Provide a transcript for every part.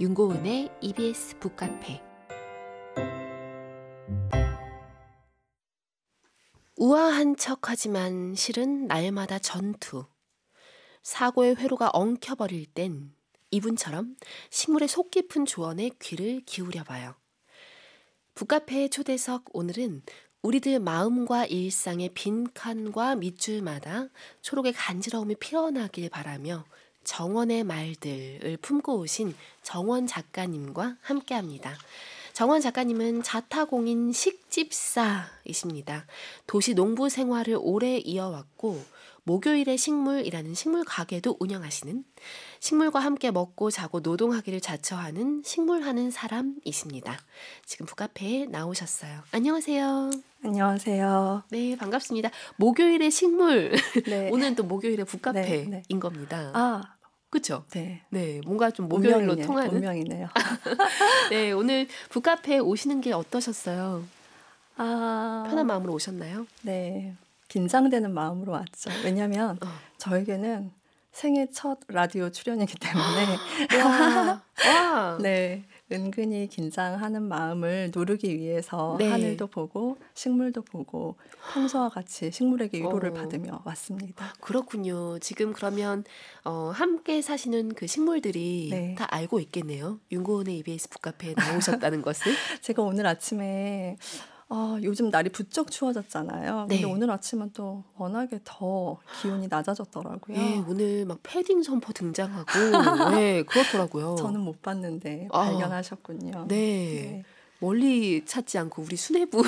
윤고은의 EBS 북카페. 우아한 척하지만 실은 날마다 전투. 사고의 회로가 엉켜버릴 땐 이분처럼 식물의 속 깊은 조언에 귀를 기울여봐요. 북카페의 초대석, 오늘은 우리들 마음과 일상의 빈칸과 밑줄마다 초록의 간지러움이 피어나길 바라며 정원의 말들을 품고 오신 정원 작가님과 함께합니다. 정원 작가님은 자타공인 식집사이십니다. 도시 농부 생활을 오래 이어왔고 목요일의 식물이라는 식물 가게도 운영하시는, 식물과 함께 먹고 자고 노동하기를 자처하는 식물하는 사람이십니다. 지금 북카페에 나오셨어요. 안녕하세요. 안녕하세요. 네, 반갑습니다. 목요일의 식물. 네. 오늘은 또 목요일의 북카페인 네. 겁니다. 아, 그렇죠? 네. 네, 뭔가 좀 목요일로 통하는. 운명이네요. 네, 오늘 북카페에 오시는 게 어떠셨어요? 아, 편한 마음으로 오셨나요? 네. 긴장되는 마음으로 왔죠. 왜냐하면 저에게는 생애 첫 라디오 출연이기 때문에 와. 네, 은근히 긴장하는 마음을 누르기 위해서 네. 하늘도 보고 식물도 보고 평소와 같이 식물에게 위로를 받으며 왔습니다. 그렇군요. 지금 그러면 함께 사시는 그 식물들이 네. 다 알고 있겠네요. 윤고은의 EBS 북카페에 나오셨다는 것을. 제가 오늘 아침에 요즘 날이 부쩍 추워졌잖아요. 근데 네. 오늘 아침은 또 워낙에 더 기온이 낮아졌더라고요. 예, 오늘 막 패딩 점퍼 등장하고 네, 그렇더라고요. 저는 못 봤는데 발견하셨군요. 네. 네. 멀리 찾지 않고 우리 수뇌부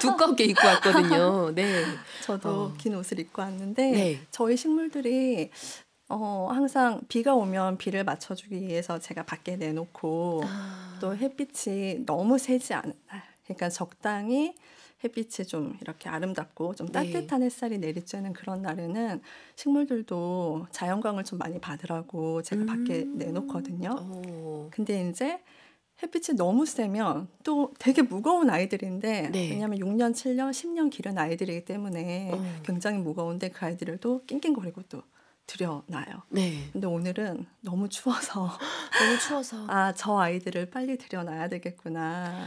두껍게 입고 왔거든요. 네. 저도 긴 옷을 입고 왔는데 네. 저희 식물들이 항상 비가 오면 비를 맞춰주기 위해서 제가 밖에 내놓고 또 햇빛이 너무 세지 않은 날, 그러니까 적당히 햇빛이 좀 이렇게 아름답고 좀 따뜻한 햇살이 내리쬐는 그런 날에는 식물들도 자연광을 좀 많이 받으라고 제가 밖에 내놓거든요. 근데 이제 햇빛이 너무 세면 또 되게 무거운 아이들인데 네. 왜냐하면 6년, 7년, 10년 기른 아이들이기 때문에 굉장히 무거운데 그 아이들을 또 낑낑거리고 또 들여놔요. 네. 근데 오늘은 너무 추워서 저 아이들을 빨리 들여놔야 되겠구나.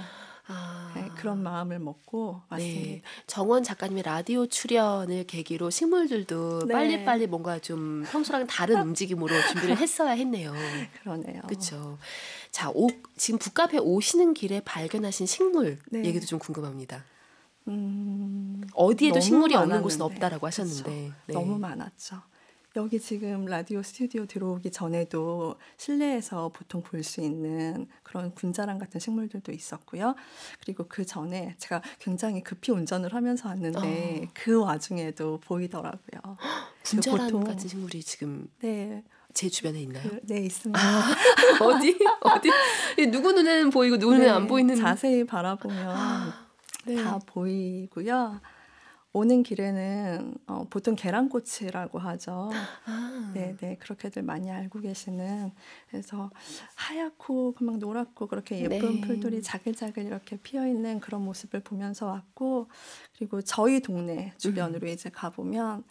네, 그런 마음을 먹고 왔습니다. 네. 정원 작가님의 라디오 출연을 계기로 식물들도 네. 빨리빨리 뭔가 좀 평소랑 다른 움직임으로 준비를 했어야 했네요. 그러네요. 그렇죠. 자, 지금 북카페 오시는 길에 발견하신 식물 네. 얘기도 좀 궁금합니다. 너무 어디에도 식물이 없는 많았는데. 곳은 없다라고 하셨는데. 그렇죠. 네. 너무 많았죠. 여기 지금 라디오 스튜디오 들어오기 전에도 실내에서 보통 볼 수 있는 그런 군자랑 같은 식물들도 있었고요. 그리고 그 전에 제가 굉장히 급히 운전을 하면서 왔는데 그 와중에도 보이더라고요. 군자랑 보통, 같은 식물이 지금 네, 제 주변에 있나요? 네, 있습니다. 어디? 누구 눈에는 보이고 누구 눈에는 안 보이는. 자세히 바라보면 네. 다 보이고요. 오는 길에는 보통 계란꽃이라고 하죠. 네, 그렇게들 많이 알고 계시는. 그래서 하얗고 막 노랗고 그렇게 예쁜 풀들이 자글자글 이렇게 피어 있는 그런 모습을 보면서 왔고, 그리고 저희 동네 주변으로 이제 가보면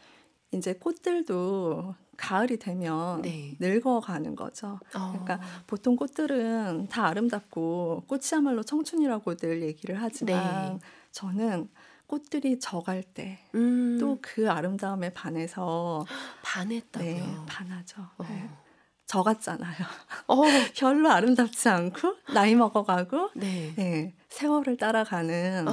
이제 꽃들도 가을이 되면 늙어가는 거죠. 그러니까 보통 꽃들은 다 아름답고 꽃이야말로 청춘이라고들 얘기를 하지만 저는 꽃들이 져갈 때 또 그 아름다움에 반해서 반했다고요? 네, 반하죠. 네. 져갔잖아요. 별로 아름답지 않고 나이 먹어가고 세월을 따라가는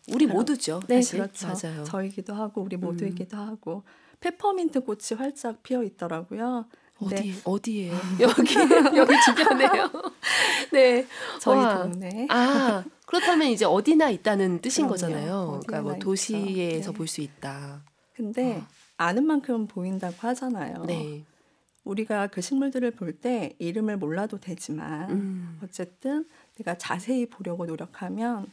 우리 모두죠. 네, 사실. 그렇죠. 맞아요. 저이기도 하고 우리 모두이기도 하고 페퍼민트 꽃이 활짝 피어 있더라고요. 어디에? 여기 주변에요. 네, 저희 동네. 그렇다면 이제 어디나 있다는 뜻인 그럼요. 거잖아요. 그러니까 뭐 도시에서 볼 수 있다. 근데 아는 만큼 보인다고 하잖아요. 네. 우리가 그 식물들을 볼 때 이름을 몰라도 되지만 어쨌든 내가 자세히 보려고 노력하면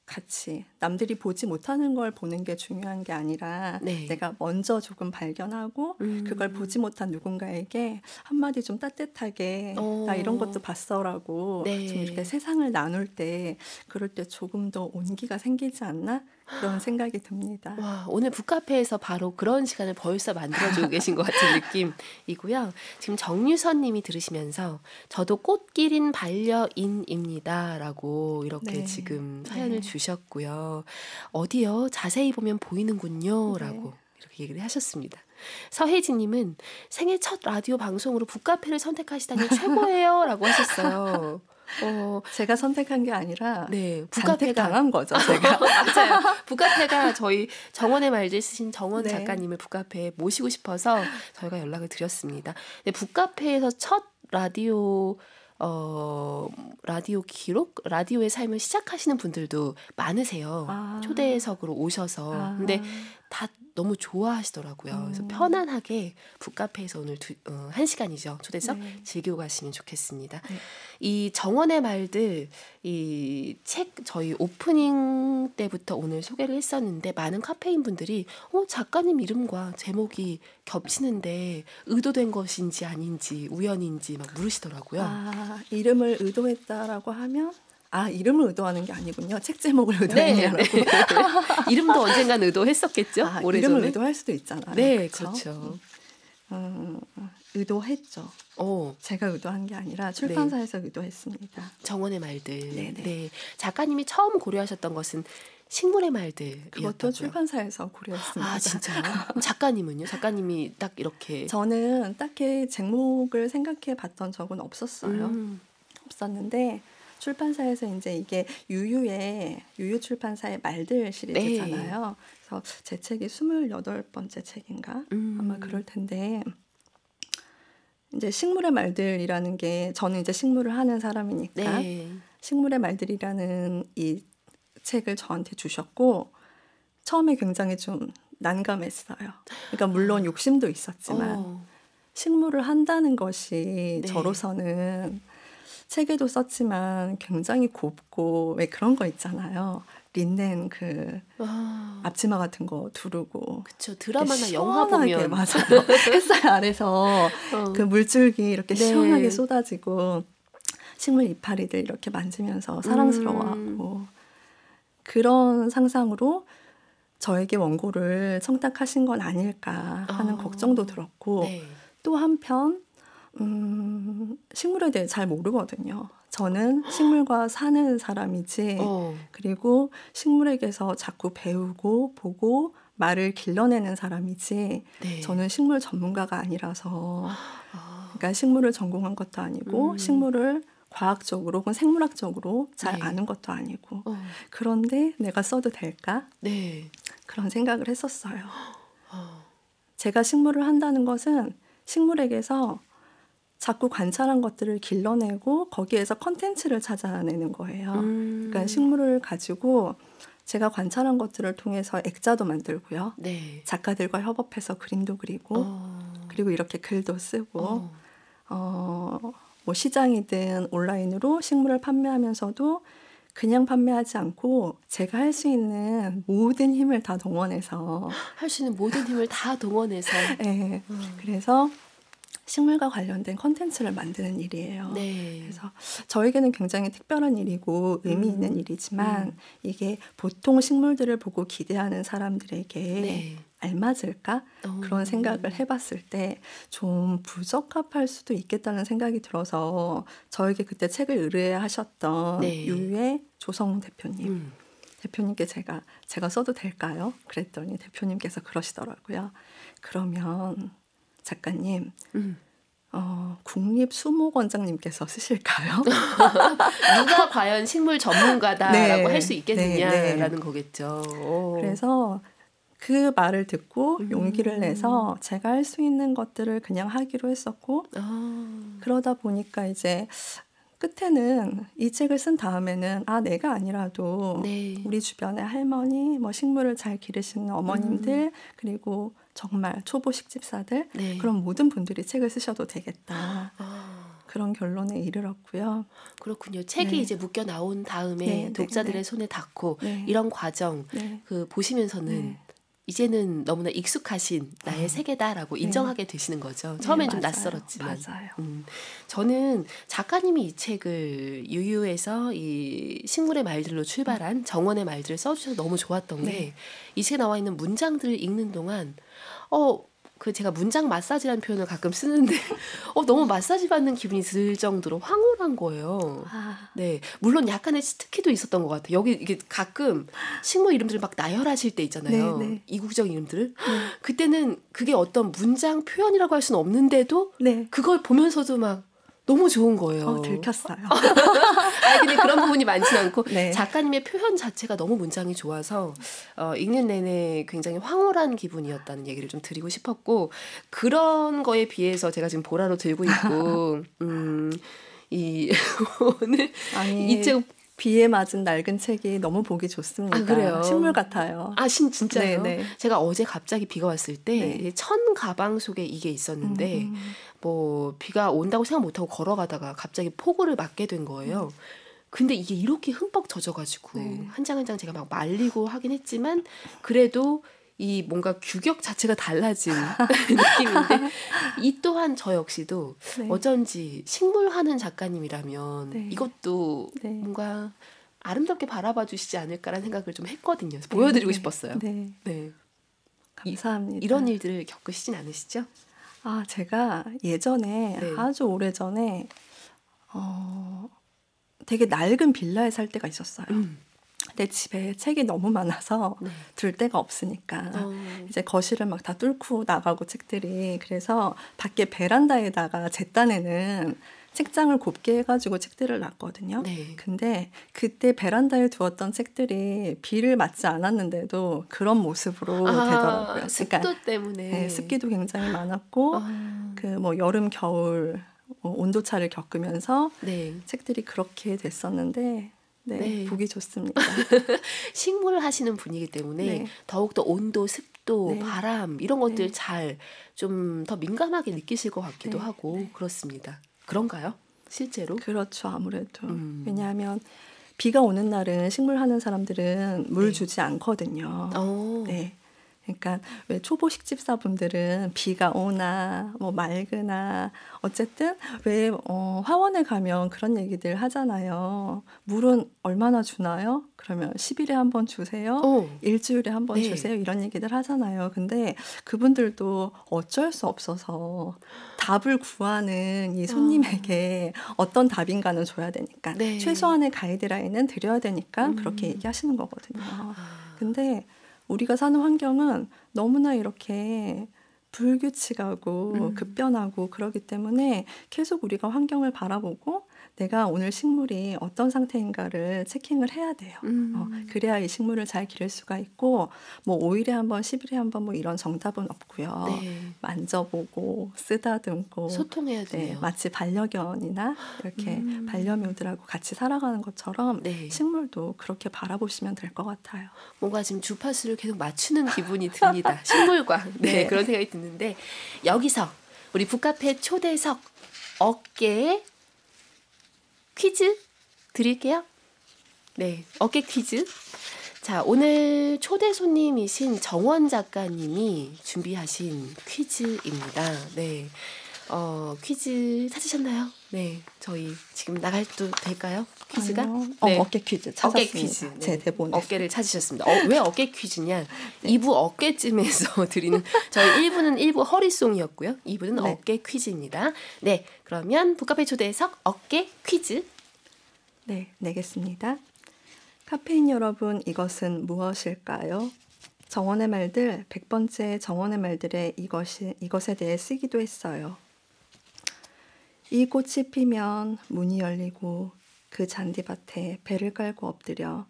같이 남들이 보지 못하는 걸 보는 게 중요한 게 아니라 내가 먼저 조금 발견하고 그걸 보지 못한 누군가에게 한마디 좀 따뜻하게 나 이런 것도 봤어라고 좀 이렇게 세상을 나눌 때 그럴 때 조금 더 온기가 생기지 않나? 그런 생각이 듭니다. 와, 오늘 북카페에서 바로 그런 시간을 벌써 만들어주고 계신 것 같은 느낌이고요. 지금 정유선 님이 들으시면서 저도 꽃길인 반려인입니다 라고 이렇게 네. 지금 사연을 네. 주셨고요. 어디요? 자세히 보면 보이는군요 네. 라고 이렇게 얘기를 하셨습니다. 서혜진 님은 생애 첫 라디오 방송으로 북카페를 선택하시다니 최고예요 라고 하셨어요. 제가 선택한 게 아니라 네, 잔뜩 북카페가 당한 거죠, 제가. 맞아요. 북카페가 저희 정원의 말들 쓰신 정원 네. 작가님을 북카페에 모시고 싶어서 저희가 연락을 드렸습니다. 근데 북카페에서 첫 라디오 기록? 라디오의 삶을 시작하시는 분들도 많으세요. 초대석으로 오셔서. 근데 다 너무 좋아하시더라고요. 그래서 편안하게 북카페에서 오늘 1시간이죠. 초대석 네. 즐기고 가시면 좋겠습니다. 네. 이 정원의 말들, 이 책 저희 오프닝 때부터 오늘 소개를 했었는데 많은 카페인 분들이 작가님 이름과 제목이 겹치는데 의도된 것인지 아닌지 우연인지 막 물으시더라고요. 이름을 의도했다라고 하면 이름을 의도하는 게 아니군요. 책 제목을 의도했냐라고. 네. 이름도 언젠간 의도했었겠죠. 오래전에. 이름을 의도할 수도 있잖아요. 네, 그렇죠. 의도했죠. 제가 의도한 게 아니라 출판사에서 의도했습니다. 정원의 말들. 네네. 네. 작가님이 처음 고려하셨던 것은 식물의 말들. 그것도 출판사에서 고려했습니다. 진짜요? 작가님은요? 작가님이 딱 이렇게. 저는 딱히 제목을 생각해 봤던 적은 없었어요. 없었는데 출판사에서 이제 이게 유유 출판사의 말들 시리즈잖아요. 그래서 제 책이 28번째 책인가? 아마 그럴 텐데 이제 식물의 말들이라는 게 저는 이제 식물을 하는 사람이니까 식물의 말들이라는 이 책을 저한테 주셨고 처음에 굉장히 좀 난감했어요. 그러니까 물론 욕심도 있었지만 식물을 한다는 것이 저로서는 책에도 썼지만 굉장히 곱고 왜 그런 거 있잖아요. 린넨 그 앞치마 같은 거 두르고 그쵸. 드라마나 영화 보면 맞아요. 햇살 아래서 그 물줄기 이렇게 시원하게 쏟아지고 식물 이파리들 이렇게 만지면서 사랑스러워하고 그런 상상으로 저에게 원고를 청탁하신 건 아닐까 하는 걱정도 들었고 또 한편 식물에 대해 잘 모르거든요. 저는 식물과 사는 사람이지 그리고 식물에게서 자꾸 배우고 보고 말을 길러내는 사람이지 저는 식물 전문가가 아니라서 그러니까 식물을 전공한 것도 아니고 식물을 과학적으로 혹은 생물학적으로 잘 아는 것도 아니고 그런데 내가 써도 될까? 그런 생각을 했었어요. 제가 식물을 한다는 것은 식물에게서 자꾸 관찰한 것들을 길러내고 거기에서 컨텐츠를 찾아내는 거예요. 그러니까 식물을 가지고 제가 관찰한 것들을 통해서 액자도 만들고요. 작가들과 협업해서 그림도 그리고 그리고 이렇게 글도 쓰고 뭐 시장이든 온라인으로 식물을 판매하면서도 그냥 판매하지 않고 제가 할 수 있는 모든 힘을 다 동원해서 할 수 있는 모든 힘을 다 동원해서 네. 그래서 식물과 관련된 콘텐츠를 만드는 일이에요. 그래서 저에게는 굉장히 특별한 일이고 의미 있는 일이지만 이게 보통 식물들을 보고 기대하는 사람들에게 알맞을까? 그런 생각을 해봤을 때 좀 부적합할 수도 있겠다는 생각이 들어서 저에게 그때 책을 의뢰하셨던 유유의 조성웅 대표님께 제가 써도 될까요? 그랬더니 대표님께서 그러시더라고요. 그러면 작가님, 국립수목원장님께서 쓰실까요? 누가 과연 식물 전문가다라고 할 수 있겠느냐라는 거겠죠. 그래서 그 말을 듣고 용기를 내서 제가 할 수 있는 것들을 그냥 하기로 했었고 그러다 보니까 이제 끝에는 이 책을 쓴 다음에는 내가 아니라도 우리 주변의 할머니, 뭐 식물을 잘 기르시는 어머님들 그리고 정말 초보식 집사들 그런 모든 분들이 책을 쓰셔도 되겠다. 그런 결론에 이르렀고요. 그렇군요. 책이 이제 묶여 나온 다음에 독자들의 손에 닿고 이런 과정 그 보시면서는 이제는 너무나 익숙하신 나의 세계다라고 인정하게 되시는 거죠. 처음엔 좀 맞아요. 낯설었지만. 맞아요. 저는 작가님이 이 책을 유유에서 이 식물의 말들로 출발한 정원의 말들을 써주셔서 너무 좋았던 게 이 책에 나와 있는 문장들을 읽는 동안 그 제가 문장 마사지라는 표현을 가끔 쓰는데 너무 마사지 받는 기분이 들 정도로 황홀한 거예요. 네, 물론 약간의 스티키도 있었던 것 같아요. 여기 이게 가끔 식물 이름들을 막 나열하실 때 있잖아요. 네, 네. 이국적 이름들을. 그때는 그게 어떤 문장 표현이라고 할 수는 없는데도 네. 그걸 보면서도 막 너무 좋은 거예요. 들켰어요. 근데 그런 부분이 많진 않고 네. 작가님의 표현 자체가 너무 문장이 좋아서 읽는 내내 굉장히 황홀한 기분이었다는 얘기를 좀 드리고 싶었고, 그런 거에 비해서 제가 지금 보라로 들고 있고 오늘 아니, 이 책 비에 맞은 낡은 책이 너무 보기 좋습니다. 그래요? 식물 같아요. 진짜요? 네. 제가 어제 갑자기 비가 왔을 때 천 가방 속에 이게 있었는데 뭐 비가 온다고 생각 못하고 걸어가다가 갑자기 폭우를 맞게 된 거예요. 근데 이게 이렇게 흠뻑 젖어가지고 한 장 한 장 제가 막 말리고 하긴 했지만 그래도 이 뭔가 규격 자체가 달라진 느낌인데, 이 또한 저 역시도 어쩐지 식물 하는 작가님이라면 이것도 뭔가 아름답게 바라봐 주시지 않을까라는 생각을 좀 했거든요. 보여드리고 싶었어요. 네. 감사합니다. 이런 일들을 겪으시진 않으시죠? 제가 예전에 아주 오래전에 되게 낡은 빌라에 살 때가 있었어요. 내 집에 책이 너무 많아서 둘 데가 없으니까 이제 거실을 막 다 뚫고 나가고 책들이, 그래서 밖에 베란다에다가 제 딴에는 책장을 곱게 해가지고 책들을 놨거든요. 근데 그때 베란다에 두었던 책들이 비를 맞지 않았는데도 그런 모습으로 되더라고요. 습도 때문에. 네, 습기도 굉장히 많았고 그 뭐 여름 겨울 온도차를 겪으면서 책들이 그렇게 됐었는데 보기 좋습니다. 식물을 하시는 분이기 때문에 더욱더 온도, 습도, 바람 이런 것들 잘 좀 더 민감하게 느끼실 것 같기도 하고 그렇습니다. 그런가요? 실제로? 그렇죠. 아무래도. 왜냐하면 비가 오는 날은 식물 하는 사람들은 물 주지 않거든요. 그러니까 왜 초보 식집사분들은 비가 오나 뭐 맑으나 어쨌든 왜 화원에 가면 그런 얘기들 하잖아요. 물은 얼마나 주나요? 그러면 10일에 한 번 주세요. 일주일에 한 번 주세요. 이런 얘기들 하잖아요. 근데 그분들도 어쩔 수 없어서 답을 구하는 이 손님에게 어떤 답인가는 줘야 되니까 최소한의 가이드라인은 드려야 되니까 그렇게 얘기하시는 거거든요. 근데 우리가 사는 환경은 너무나 이렇게 불규칙하고 급변하고 그러기 때문에 계속 우리가 환경을 바라보고 내가 오늘 식물이 어떤 상태인가를 체킹을 해야 돼요. 그래야 이 식물을 잘 기를 수가 있고, 뭐 5일에 한 번, 10일에 한 번 뭐 이런 정답은 없고요. 만져보고 쓰다듬고 소통해야 돼요. 마치 반려견이나 이렇게 반려묘들하고 같이 살아가는 것처럼 식물도 그렇게 바라보시면 될 것 같아요. 뭔가 지금 주파수를 계속 맞추는 기분이 듭니다. 식물과 그런 생각이 드는데, 여기서 우리 북카페 초대석 어깨 퀴즈 드릴게요. 어깨 퀴즈. 자, 오늘 초대 손님이신 정원 작가님이 준비하신 퀴즈입니다. 퀴즈 찾으셨나요? 저희 지금 나가도 될까요? 퀴즈가? 어깨 퀴즈 찾았습니다. 어깨 퀴즈. 제 대본에. 어깨를 찾으셨습니다. 왜 어깨 퀴즈냐? 2부 어깨쯤에서 드리는, 저희 1부는 1부 허리송이었고요. 2부는 어깨 퀴즈입니다. 그러면 북카페 초대석 어깨 퀴즈. 내겠습니다. 카페인 여러분, 이것은 무엇일까요? 정원의 말들 100번째 정원의 말들의 이것에 대해 쓰기도 했어요. 이 꽃이 피면 문이 열리고 그 잔디밭에 배를 깔고 엎드려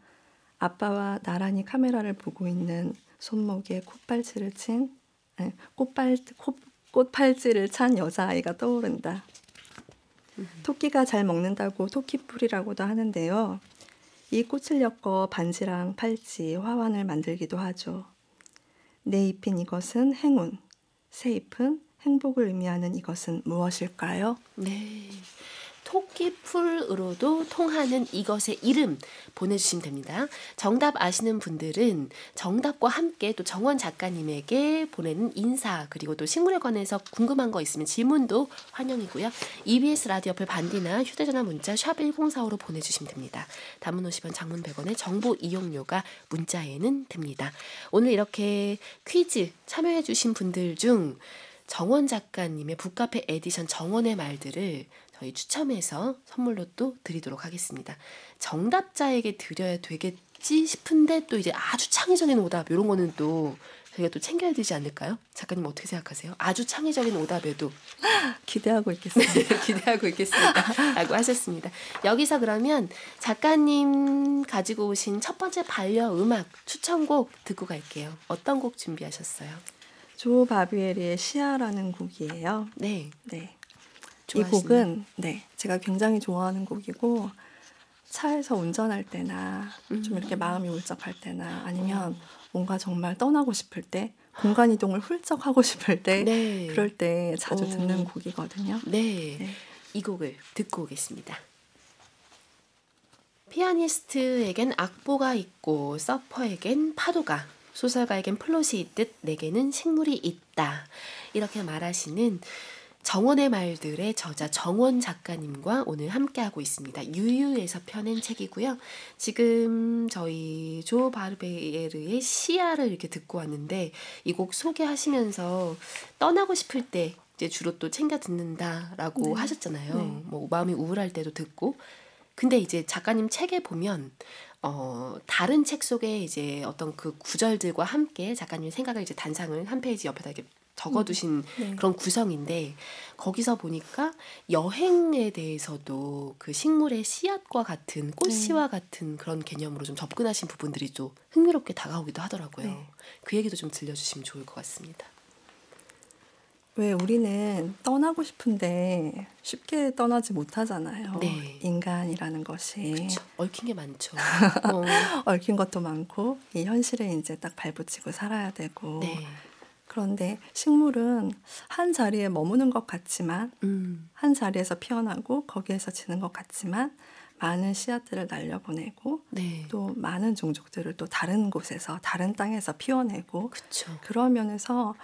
아빠와 나란히 카메라를 보고 있는 손목에 꽃팔찌를 찬 여자아이가 떠오른다. 토끼가 잘 먹는다고 토끼풀이라고도 하는데요. 이 꽃을 엮어 반지랑 팔찌, 화환을 만들기도 하죠. 내 잎인 이것은 행운, 새 잎은 행복을 의미하는 이것은 무엇일까요? 피플으로도 통하는 이것의 이름 보내주시면 됩니다. 정답 아시는 분들은 정답과 함께 또 정원 작가님에게 보내는 인사 그리고 또 식물에 관해서 궁금한 거 있으면 질문도 환영이고요. EBS 라디오 어플 반디나 휴대전화 문자 샵 1045로 보내주시면 됩니다. 단문 50원 장문 100원의 정보 이용료가 문자에는 됩니다. 오늘 이렇게 퀴즈 참여해 주신 분들 중 정원 작가님의 북카페 에디션 정원의 말들을 저희 추첨해서 선물로 또 드리도록 하겠습니다. 정답자에게 드려야 되겠지 싶은데 또 이제 아주 창의적인 오답 이런 거는 또 저희가 또 챙겨야 되지 않을까요? 작가님 어떻게 생각하세요? 아주 창의적인 오답에도 기대하고 있겠습니다. 기대하고 있겠습니다. 라고 하셨습니다. 여기서 그러면 작가님 가지고 오신 첫 번째 반려음악 추천곡 듣고 갈게요. 어떤 곡 준비하셨어요? 조 바비에리의 시아라는 곡이에요. 네. 네. 이 좋아하시나요? 곡은 네, 제가 굉장히 좋아하는 곡이고 차에서 운전할 때나 좀 이렇게 마음이 울적할 때나 아니면 뭔가 정말 떠나고 싶을 때 공간 이동을 훌쩍 하고 싶을 때 네. 그럴 때 자주 듣는 곡이거든요. 네. 네. 이 곡을 듣고 오겠습니다. 피아니스트에겐 악보가 있고 서퍼에겐 파도가 소설가에겐 플롯이 있듯 내게는 식물이 있다. 이렇게 말하시는 정원의 말들의 저자 정원 작가님과 오늘 함께하고 있습니다. 유유에서 펴낸 책이고요. 지금 저희 조 바르베르의 시야를 이렇게 듣고 왔는데 이 곡 소개하시면서 떠나고 싶을 때 이제 주로 또 챙겨 듣는다라고 네. 하셨잖아요. 네. 뭐 마음이 우울할 때도 듣고. 근데 이제 작가님 책에 보면 다른 책 속에 이제 어떤 그 구절들과 함께 작가님의 생각을 이제 단상을 한 페이지 옆에다 이렇게 적어두신 네. 그런 구성인데 거기서 보니까 여행에 대해서도 그 식물의 씨앗과 같은 꽃씨와 같은 그런 개념으로 좀 접근하신 부분들이 좀 흥미롭게 다가오기도 하더라고요. 네. 그 얘기도 좀 들려주시면 좋을 것 같습니다. 왜 우리는 떠나고 싶은데 쉽게 떠나지 못하잖아요. 네. 인간이라는 것이 그쵸? 얽힌 게 많죠. 얽힌 것도 많고 이 현실에 이제 딱 발붙이고 살아야 되고 네. 그런데 식물은 한 자리에 머무는 것 같지만 한 자리에서 피어나고 거기에서 지는 것 같지만 많은 씨앗들을 날려보내고 네. 또 많은 종족들을 또 다른 곳에서 다른 땅에서 피워내고 그쵸. 그런 면에서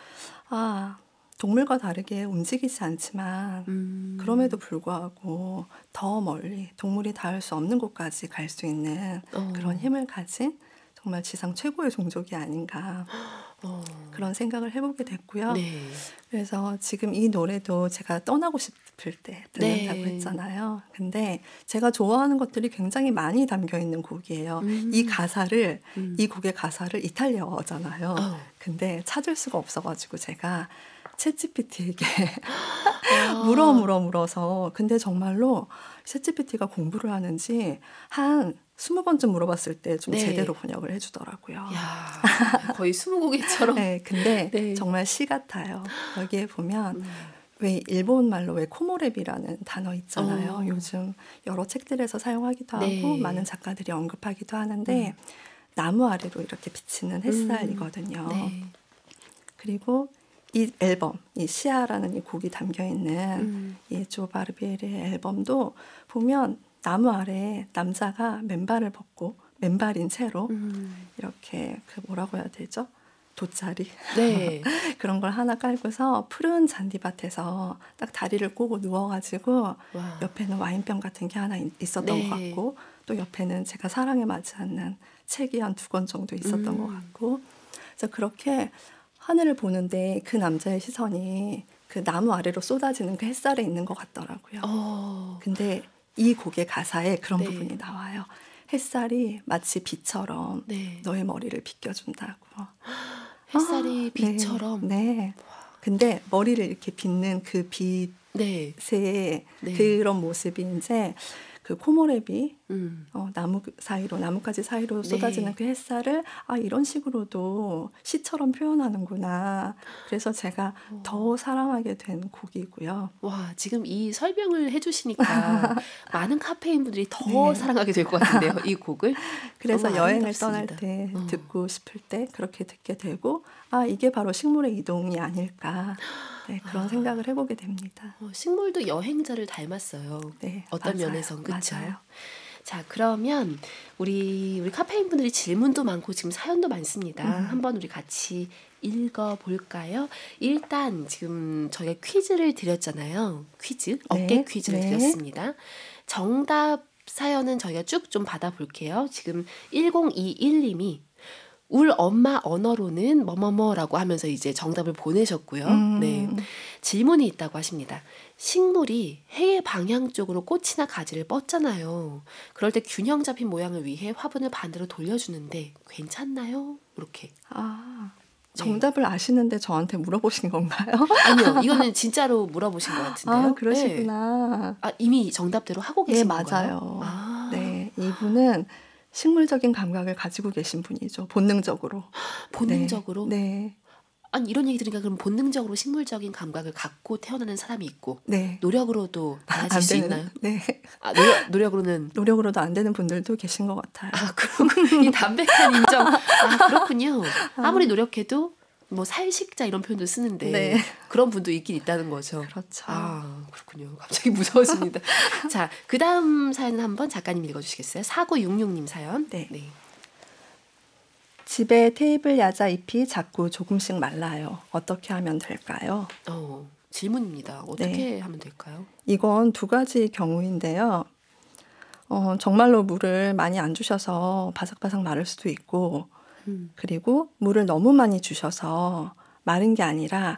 동물과 다르게 움직이지 않지만 그럼에도 불구하고 더 멀리 동물이 닿을 수 없는 곳까지 갈 수 있는 그런 힘을 가진 정말 지상 최고의 종족이 아닌가 그런 생각을 해보게 됐고요. 네. 그래서 지금 이 노래도 제가 떠나고 싶을 때 듣는다고 네. 했잖아요. 근데 제가 좋아하는 것들이 굉장히 많이 담겨 있는 곡이에요. 이 가사를 이 곡의 가사를 이탈리아어잖아요. 근데 찾을 수가 없어가지고 제가 챗GPT에게 물어서 근데 정말로 챗GPT가 공부를 하는지 한 20번쯤 물어봤을 때 좀 네. 제대로 번역을 해주더라고요. 야, 거의 스무고개처럼. 네, 근데 네. 정말 시 같아요. 여기에 보면 왜 일본 말로 왜 코모레비라는 단어 있잖아요. 요즘 여러 책들에서 사용하기도 네. 하고 많은 작가들이 언급하기도 하는데 나무 아래로 이렇게 비치는 햇살이거든요. 네. 그리고 이 앨범, 이 시아라는 이 곡이 담겨 있는 이 조 바르비에르의 앨범도 보면 나무 아래 남자가 맨발을 벗고 맨발인 채로 이렇게 그 뭐라고 해야 되죠? 돗자리 네. 그런 걸 하나 깔고서 푸른 잔디밭에서 딱 다리를 꼬고 누워가지고 와. 옆에는 와인병 같은 게 하나 있었던 네. 것 같고 또 옆에는 제가 사랑에 맞지 않는 책이 한 2권 정도 있었던 것 같고 그래서 그렇게 하늘을 보는데 그 남자의 시선이 그 나무 아래로 쏟아지는 그 햇살에 있는 것 같더라고요. 근데 이 곡의 가사에 그런 네. 부분이 나와요. 햇살이 마치 빛처럼 네. 너의 머리를 비껴준다고. 햇살이 빛처럼. 네. 근데 머리를 이렇게 빗는 그 빛의 네. 네. 그런 모습이 이제 그 코모레비 나뭇가지 사이로 쏟아지는 네. 그 햇살을 이런 식으로도 시처럼 표현하는구나. 그래서 제가 더 사랑하게 된 곡이고요. 와, 지금 이 설명을 해주시니까 많은 카페인 분들이 더 네. 사랑하게 될 것 같은데요, 이 곡을. 그래서 너무 여행을 아름답습니다. 떠날 때 듣고 싶을 때 그렇게 듣게 되고 이게 바로 식물의 이동이 아닐까. 네, 그런 생각을 해보게 됩니다. 식물도 여행자를 닮았어요. 네, 어떤 맞아요. 면에선 그렇죠. 맞아요. 자, 그러면 우리 카페인 분들이 질문도 많고 지금 사연도 많습니다. 한번 우리 같이 읽어볼까요? 일단 지금 저희가 퀴즈를 드렸잖아요. 퀴즈, 어깨 퀴즈를 드렸습니다. 정답 사연은 저희가 쭉 좀 받아볼게요. 지금 1021님이 울 엄마 언어로는 뭐뭐뭐라고 하면서 이제 정답을 보내셨고요. 네, 질문이 있다고 하십니다. 식물이 해의 방향 쪽으로 꽃이나 가지를 뻗잖아요. 그럴 때 균형 잡힌 모양을 위해 화분을 반대로 돌려주는데 괜찮나요? 이렇게. 정답을 아시는데 저한테 물어보신 건가요? 아니요, 이거는 진짜로 물어보신 것 같은데요. 그러시구나. 네. 이미 정답대로 하고 계신 건가요? 맞아요. 네, 이분은 식물적인 감각을 가지고 계신 분이죠. 본능적으로. 본능적으로? 네. 아니, 이런 얘기 들으니까 그럼 본능적으로 식물적인 감각을 갖고 태어나는 사람이 있고 네. 노력으로도 달라질 수 있나요? 네. 노력으로도 안 되는 분들도 계신 것 같아요. 그렇군요. 이 담백한 인정. 그렇군요. 아무리 노력해도 뭐 살식자 이런 표현도 쓰는데 네. 그런 분도 있긴 있다는 거죠. 그렇죠. 그렇군요. 갑자기 무서워집니다. 자, 그 다음 사연은 한번 작가님 읽어주시겠어요? 4966님 사연. 네. 집에 테이블 야자 잎이 자꾸 조금씩 말라요. 어떻게 하면 될까요? 질문입니다. 어떻게 하면 될까요? 이건 두 가지 경우인데요. 정말로 물을 많이 안 주셔서 바삭바삭 마를 수도 있고 그리고 물을 너무 많이 주셔서 마른 게 아니라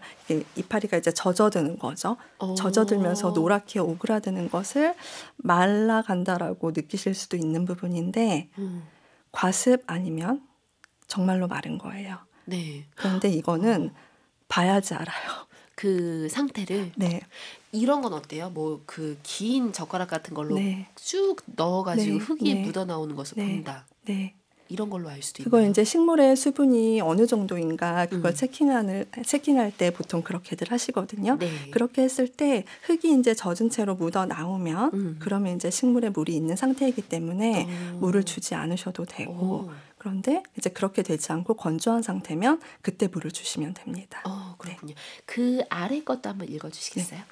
이파리가 이제 젖어드는 거죠. 젖어들면서 노랗게 오그라드는 것을 말라간다라고 느끼실 수도 있는 부분인데 과습 아니면 정말로 마른 거예요. 네. 그런데 이거는 봐야지 알아요. 그 상태를. 네. 이런 건 어때요? 뭐 그 긴 젓가락 같은 걸로 쭉 넣어가지고 흙이 묻어 나오는 것을 본다. 네. 이런 걸로 알 수도 있나요? 그거 이제 식물의 수분이 어느 정도인가 그걸 체킹할 때 보통 그렇게들 하시거든요. 네. 그렇게 했을 때 흙이 이제 젖은 채로 묻어 나오면 그러면 이제 식물에 물이 있는 상태이기 때문에 물을 주지 않으셔도 되고 그런데 이제 그렇게 되지 않고 건조한 상태면 그때 물을 주시면 됩니다. 그렇군요. 그 아래 것도 한번 읽어주시겠어요? 네.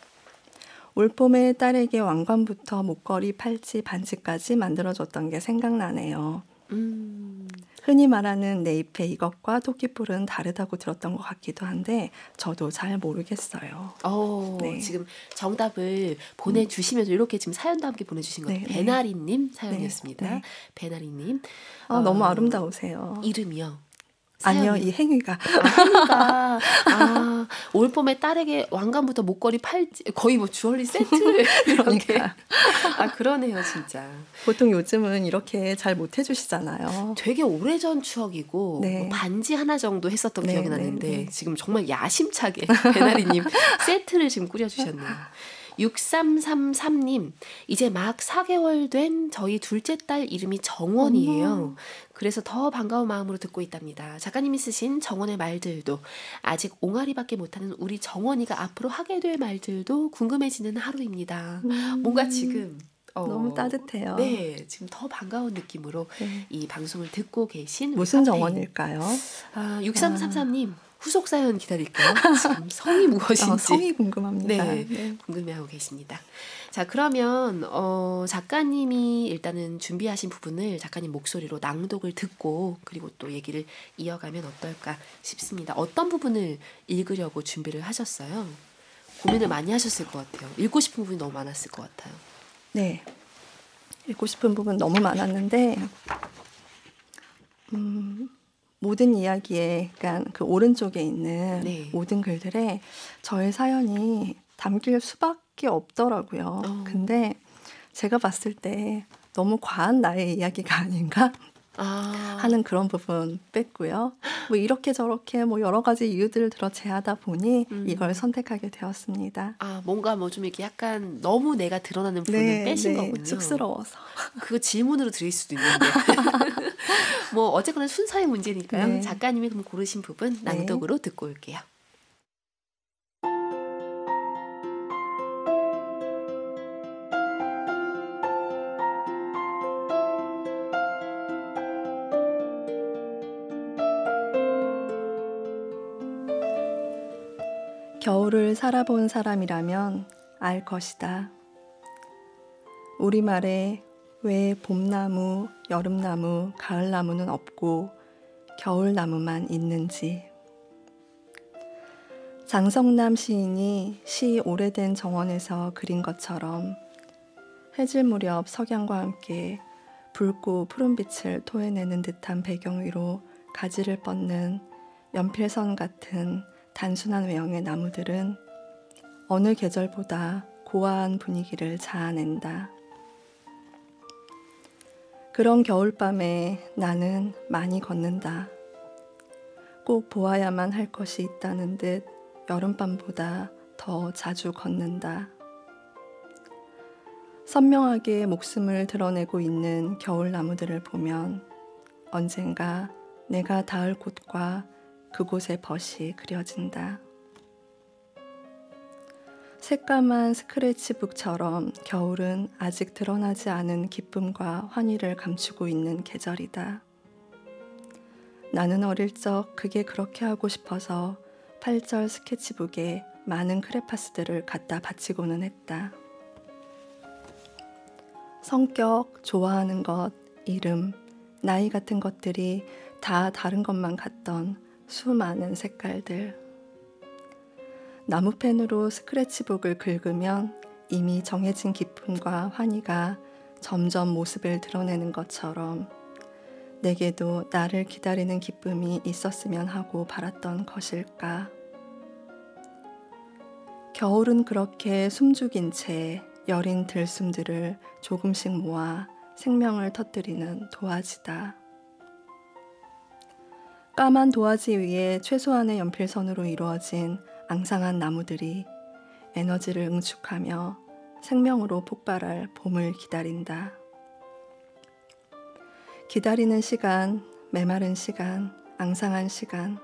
올봄에 딸에게 왕관부터 목걸이, 팔찌, 반지까지 만들어줬던 게 생각나네요. 흔히 말하는 내 잎의 이것과 토끼뿔은 다르다고 들었던 것 같기도 한데 저도 잘 모르겠어요. 네. 지금 정답을 보내주시면서 이렇게 지금 사연도 함께 보내주신 거예요. 배나리님 사연이었습니다. 네. 배나리님. 너무 아름다우세요. 이름이요? 아니요, 이 행위가. 행위가. 올봄에 딸에게 왕관부터 목걸이, 팔찌, 거의 뭐 주얼리 세트를 이렇게. 그러네요, 진짜. 보통 요즘은 이렇게 잘 못 해주시잖아요. 되게 오래전 추억이고 뭐 반지 하나 정도 했었던 기억이 나는데 지금 정말 야심차게 배나리님 세트를 지금 꾸려주셨네요. 6333님, 이제 막 4개월 된 저희 둘째 딸 이름이 정원이에요. 그래서 더 반가운 마음으로 듣고 있답니다. 작가님이 쓰신 정원의 말들도 아직 옹알이밖에 못하는 우리 정원이가 앞으로 하게 될 말들도 궁금해지는 하루입니다. 뭔가 지금 너무 따뜻해요. 네, 지금 더 반가운 느낌으로 이 방송을 듣고 계신 무슨 정원일까요? 6333님. 후속 사연 기다릴게요. 지금 성이 무엇인지. 성이 궁금합니다. 네, 궁금해하고 계십니다. 자, 그러면 작가님이 일단은 준비하신 부분을 작가님 목소리로 낭독을 듣고 그리고 또 얘기를 이어가면 어떨까 싶습니다. 어떤 부분을 읽으려고 준비를 하셨어요? 고민을 많이 하셨을 것 같아요. 읽고 싶은 부분이 너무 많았을 것 같아요. 네, 읽고 싶은 부분 너무 많았는데 모든 이야기에, 그러니까 그 오른쪽에 있는 모든 글들에 저의 사연이 담길 수밖에 없더라고요. 근데 제가 봤을 때 너무 과한 나의 이야기가 아닌가 하는 그런 부분 뺐고요. 뭐 이렇게 저렇게 뭐 여러 가지 이유들을 들어 제하다 보니 이걸 선택하게 되었습니다. 뭔가 뭐 좀 이렇게 약간 너무 내가 드러나는 부분을 빼신 거군요. 쑥스러워서. 그거 질문으로 드릴 수도 있는데. 뭐 어쨌거나 순서의 문제니까요. 작가님이 그럼 고르신 부분 낭독으로 듣고 올게요. 겨울을 살아본 사람이라면 알 것이다. 우리말에 왜 봄나무, 여름나무, 가을나무는 없고 겨울나무만 있는지. 장성남 시인이 시 오래된 정원에서 그린 것처럼 해질 무렵 석양과 함께 붉고 푸른빛을 토해내는 듯한 배경 위로 가지를 뻗는 연필선 같은 단순한 외형의 나무들은 어느 계절보다 고와한 분위기를 자아낸다. 그런 겨울밤에 나는 많이 걷는다. 꼭 보아야만 할 것이 있다는 듯 여름밤보다 더 자주 걷는다. 선명하게 목숨을 드러내고 있는 겨울나무들을 보면 언젠가 내가 닿을 곳과 그곳의 벗이 그려진다. 새까만 스크래치북처럼 겨울은 아직 드러나지 않은 기쁨과 환희를 감추고 있는 계절이다. 나는 어릴 적 그게 그렇게 하고 싶어서 8절 스케치북에 많은 크레파스들을 갖다 바치고는 했다. 성격, 좋아하는 것, 이름, 나이 같은 것들이 다 다른 것만 같던 수많은 색깔들. 나무펜으로 스크래치북을 긁으면 이미 정해진 기쁨과 환희가 점점 모습을 드러내는 것처럼 내게도 나를 기다리는 기쁨이 있었으면 하고 바랐던 것일까. 겨울은 그렇게 숨죽인 채 여린 들숨들을 조금씩 모아 생명을 터뜨리는 도화지다. 까만 도화지 위에 최소한의 연필선으로 이루어진 앙상한 나무들이 에너지를 응축하며 생명으로 폭발할 봄을 기다린다. 기다리는 시간, 메마른 시간, 앙상한 시간.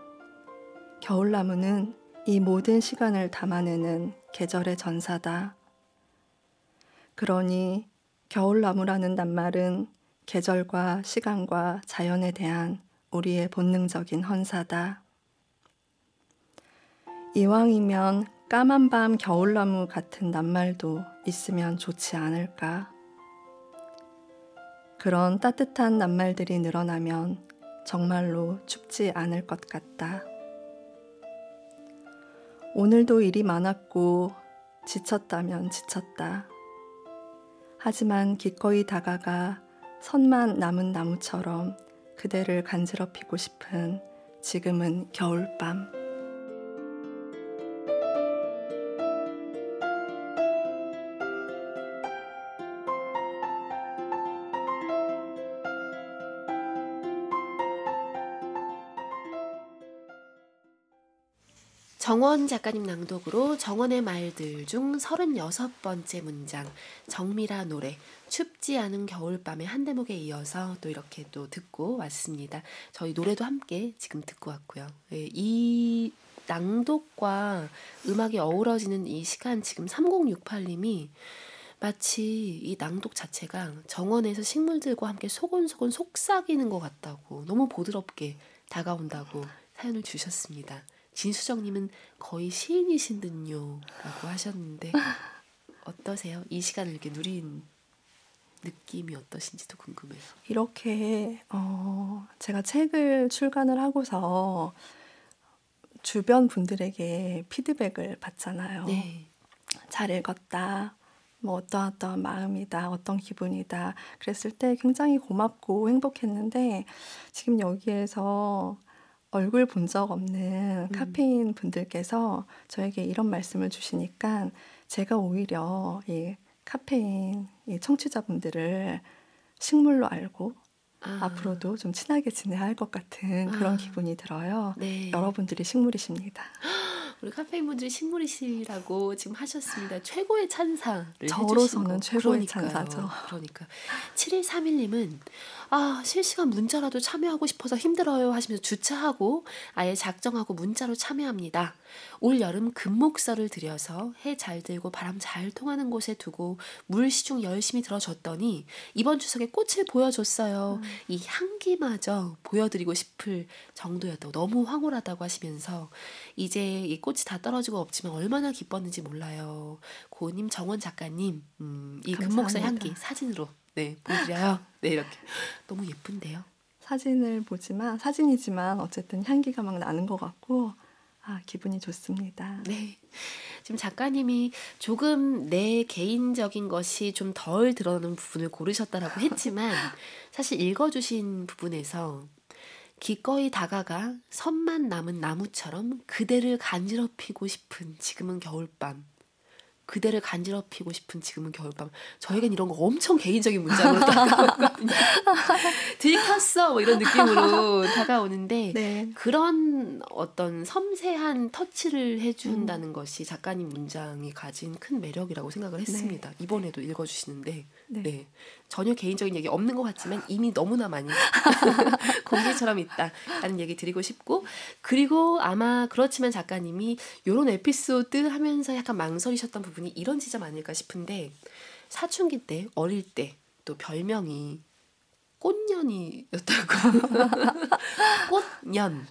겨울나무는 이 모든 시간을 담아내는 계절의 전사다. 그러니 겨울나무라는 낱말은 계절과 시간과 자연에 대한 우리의 본능적인 헌사다. 이왕이면 까만 밤 겨울나무 같은 낱말도 있으면 좋지 않을까. 그런 따뜻한 낱말들이 늘어나면 정말로 춥지 않을 것 같다. 오늘도 일이 많았고 지쳤다면 지쳤다. 하지만 기꺼이 다가가 선만 남은 나무처럼 그대를 간지럽히고 싶은 지금은 겨울밤. 정원 작가님 낭독으로 정원의 말들 중 36번째 문장 정미라 노래 춥지 않은 겨울밤의 한 대목에 이어서 또 이렇게 또 듣고 왔습니다. 저희 노래도 함께 지금 듣고 왔고요. 이 낭독과 음악이 어우러지는 이 시간 지금 3068님이 마치 이 낭독 자체가 정원에서 식물들과 함께 소곤소곤 속삭이는 것 같다고 너무 보드럽게 다가온다고 사연을 주셨습니다. 진수정님은 거의 시인이신 듯요 라고 하셨는데 어떠세요? 이 시간을 이렇게 누린 느낌이 어떠신지도 궁금해요. 이렇게 제가 책을 출간을 하고서 주변 분들에게 피드백을 받잖아요. 네. 잘 읽었다. 뭐 어떠한 마음이다. 어떤 기분이다. 그랬을 때 굉장히 고맙고 행복했는데 지금 여기에서 얼굴 본 적 없는 카페인 분들께서 저에게 이런 말씀을 주시니까 제가 오히려 이 카페인 이 청취자분들을 식물로 알고 앞으로도 좀 친하게 지내야 할 것 같은 그런 기분이 들어요. 네. 여러분들이 식물이십니다. 우리 카페인 분들이 식물이시라고 지금 하셨습니다. 최고의 찬사를 저로서는 최고의 그러니까요. 찬사죠. 그러니까 7131님은 실시간 문자라도 참여하고 싶어서 힘들어요 하시면서 주차하고 아예 작정하고 문자로 참여합니다. 올 여름 금목설을 들여서 해 잘 들고 바람 잘 통하는 곳에 두고 물 시중 열심히 들어줬더니 이번 추석에 꽃을 보여줬어요. 이 향기마저 보여드리고 싶을 정도였다고 너무 황홀하다고 하시면서 이제 이 꽃이 꽃이 다 떨어지고 없지만 얼마나 기뻤는지 몰라요. 고은님, 정원 작가님, 이 금목살 향기 사진으로 네 보여드려요. 네 이렇게 너무 예쁜데요. 사진이지만 어쨌든 향기가 막 나는 것 같고 기분이 좋습니다. 네. 지금 작가님이 조금 내 개인적인 것이 좀 덜 드러나는 부분을 고르셨다라고 했지만 사실 읽어주신 부분에서 기꺼이 다가가 선만 남은 나무처럼 그대를 간지럽히고 싶은 지금은 겨울밤. 그대를 간지럽히고 싶은 지금은 겨울밤. 저에겐 이런 거 엄청 개인적인 문장으로 다가오거든요. 들켰어 뭐 이런 느낌으로 다가오는데 네. 그런 어떤 섬세한 터치를 해준다는 것이 작가님 문장이 가진 큰 매력이라고 생각을 했습니다. 네. 이번에도 읽어주시는데 네. 전혀 개인적인 얘기 없는 것 같지만 이미 너무나 많이 공기처럼 있다라는 얘기 드리고 싶고, 그리고 아마 그렇지만 작가님이 이런 에피소드 하면서 약간 망설이셨던 부분이 이런 지점 아닐까 싶은데, 사춘기 때 어릴 때 또 별명이 꽃년이었다고. 꽃년.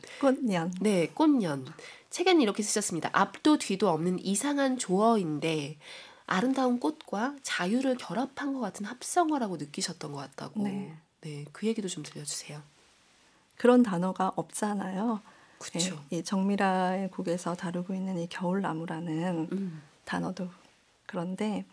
네, 꽃년. 책에는 이렇게 쓰셨습니다. 앞도 뒤도 없는 이상한 조어인데 아름다운 꽃과 자유를 결합한 것 같은 합성어라고 느끼셨던 것 같다고. 네, 그 얘기도 좀 들려주세요. 그런 단어가 없잖아요. 그렇죠. 이 정미라의 곡에서 다루고 있는 이 겨울나무라는 단어도 그런데